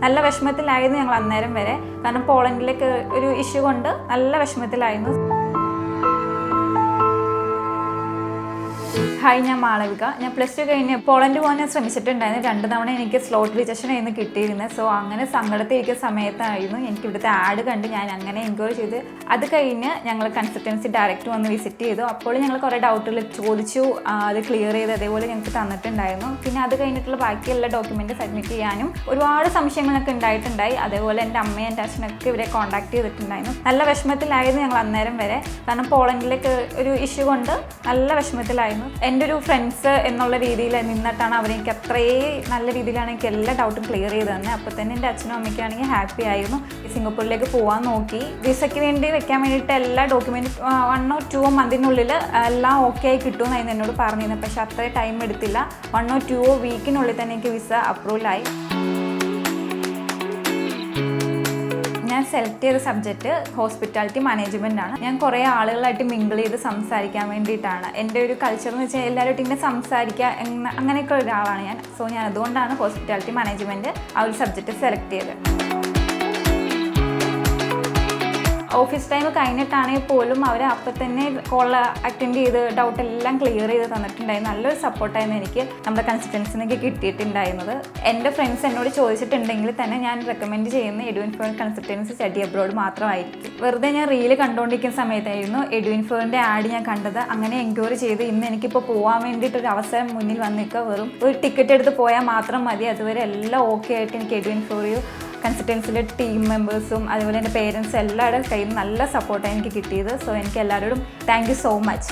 നല്ല വിഷമത്തിലായിരുന്നു ഞങ്ങൾ അന്നേരം വരെ. കാരണം പോളണ്ടിലേക്ക് ഒരു ഇഷ്യൂ കൊണ്ട് നല്ല വിഷമത്തിലായിരുന്നു. ഹായ്, ഞാൻ മാളവിക. ഞാൻ +2 കഴിഞ്ഞ് പോളണ്ട് പോകാൻ ഞാൻ ശ്രമിച്ചിട്ടുണ്ടായിരുന്നു. 2 തവണ എനിക്ക് സ്ലോട്ട് റിജക്ഷൻ ആയിരുന്നു കിട്ടിയിരുന്നത്. സോ അങ്ങനെ സങ്കടത്തിരിക്കുന്ന സമയത്തായിരുന്നു എനിക്ക് ഇവിടുത്തെ ആഡ് കണ്ട് ഞാൻ അങ്ങനെ എൻക്വയറി ചെയ്ത് അത് കഴിഞ്ഞ് ഞങ്ങൾ കൺസൾട്ടൻസി ഡയറക്റ്റ് വന്ന് വിസിറ്റ് ചെയ്തു. അപ്പോൾ ഞങ്ങൾ കുറേ ഡൗട്ടുകൾ ചോദിച്ചു, അത് ക്ലിയർ ചെയ്ത് അതേപോലെ ഞങ്ങൾക്ക് തന്നിട്ടുണ്ടായിരുന്നു. പിന്നെ അത് കഴിഞ്ഞിട്ടുള്ള ബാക്കിയുള്ള ഡോക്യുമെൻ്റ് സബ്മിറ്റ് ചെയ്യാനും ഒരുപാട് സംശയങ്ങളൊക്കെ ഉണ്ടായിട്ടുണ്ടായി. അതേപോലെ എൻ്റെ അമ്മയും എൻ്റെ അച്ഛനൊക്കെ ഇവരെ കോൺടാക്ട് ചെയ്തിട്ടുണ്ടായിരുന്നു. നല്ല വിഷമത്തിലായിരുന്നു ഞങ്ങൾ അന്നേരം വരെ. കാരണം പോളണ്ടിലേക്ക് ഒരു ഇഷ്യൂ കൊണ്ട് നല്ല വിഷമത്തിലായിരുന്നു. എൻ്റെ ഒരു ഫ്രണ്ട്സ് എന്നുള്ള രീതിയിൽ നിന്നിട്ടാണ് അവരെനിക്ക് അത്രയും നല്ല രീതിയിലാണ് എനിക്ക് എല്ലാ ഡൗട്ടും ക്ലിയർ ചെയ്ത് തന്നെ. അപ്പോൾ തന്നെ എൻ്റെ അച്ഛനും അമ്മയ്ക്കാണെങ്കിൽ ഹാപ്പി ആയിരുന്നു. സിംഗപ്പൂരിലേക്ക് പോകാൻ നോക്കി. വിസയ്ക്ക് വേണ്ടി വെക്കാൻ വേണ്ടിയിട്ട് എല്ലാ ഡോക്യുമെൻറ്റ് 1 or 2 മന്തിനുള്ളിൽ എല്ലാം ഓക്കെ ആയി കിട്ടുമെന്നായിരുന്നു എന്നോട് പറഞ്ഞിരുന്നത്. പക്ഷേ അത്രയും ടൈം എടുത്തില്ല. 1 or 2 വീക്കിനുള്ളിൽ തന്നെ എനിക്ക് വിസ അപ്രൂവലായി. ഞാൻ സെലക്ട് ചെയ്ത സബ്ജക്റ്റ് ഹോസ്പിറ്റാലിറ്റി മാനേജ്മെൻ്റ് ആണ്. ഞാൻ കുറേ ആളുകളായിട്ട് മിങ്കിൾ ചെയ്ത് സംസാരിക്കാൻ വേണ്ടിയിട്ടാണ്. എൻ്റെ ഒരു കൾച്ചർ എന്ന് വെച്ചാൽ എല്ലാവരും ഇങ്ങനെ സംസാരിക്കുക അങ്ങനെയൊക്കെ ഒരാളാണ് ഞാൻ. സോ ഞാൻ അതുകൊണ്ടാണ് ഹോസ്പിറ്റാലിറ്റി മാനേജ്മെൻറ്റ് ആ ഒരു സബ്ജക്റ്റ് സെലക്ട് ചെയ്തത്. ഓഫീസ് ടൈം കഴിഞ്ഞിട്ടാണെങ്കിൽ പോലും അവർ അപ്പം തന്നെ കോൾ അറ്റൻഡ് ചെയ്ത് ഡൗട്ട് എല്ലാം ക്ലിയർ ചെയ്ത് തന്നിട്ടുണ്ടായിരുന്നു. നല്ലൊരു സപ്പോർട്ടായിരുന്നു എനിക്ക് നമ്മുടെ കൺസൾട്ടൻസിനൊക്കെ കിട്ടിയിട്ടുണ്ടായിരുന്നത്. എൻ്റെ ഫ്രണ്ട്സ് എന്നോട് ചോദിച്ചിട്ടുണ്ടെങ്കിൽ തന്നെ ഞാൻ റെക്കമെൻഡ് ചെയ്യുന്ന എഡ്വിൻ കൺസൾട്ടൻസി സ്റ്റഡി അബ്രോഡ് മാത്രമായിരിക്കും. വെറുതെ ഞാൻ റീല് കണ്ടുകൊണ്ടിരിക്കുന്ന സമയത്തായിരുന്നു എഡ്വിൻ ഫേറിൻ്റെ ആഡ് ഞാൻ കണ്ടത്. അങ്ങനെ എൻക്വയറി ചെയ്ത് ഇന്ന് എനിക്കിപ്പോൾ പോകാൻ വേണ്ടിയിട്ടൊരു അവസരം മുന്നിൽ വന്നിക്കുക. വെറും ഒരു ടിക്കറ്റ് എടുത്ത് പോയാൽ മാത്രം മതി. അതുവരെ എല്ലാം ഓക്കെ ആയിട്ട് എനിക്ക് എഡ്വിൻ ഫേറിയോ കൺസൾട്ടൻസിലെ ടീം മെമ്പേഴ്സും അതുപോലെ എൻ്റെ പേരൻസും എല്ലാവരുടെ കയ്യിൽ നിന്ന് നല്ല സപ്പോർട്ടാണ് എനിക്ക് കിട്ടിയത്. സോ എനിക്ക് എല്ലാവരോടും താങ്ക് യു സോ മച്ച്.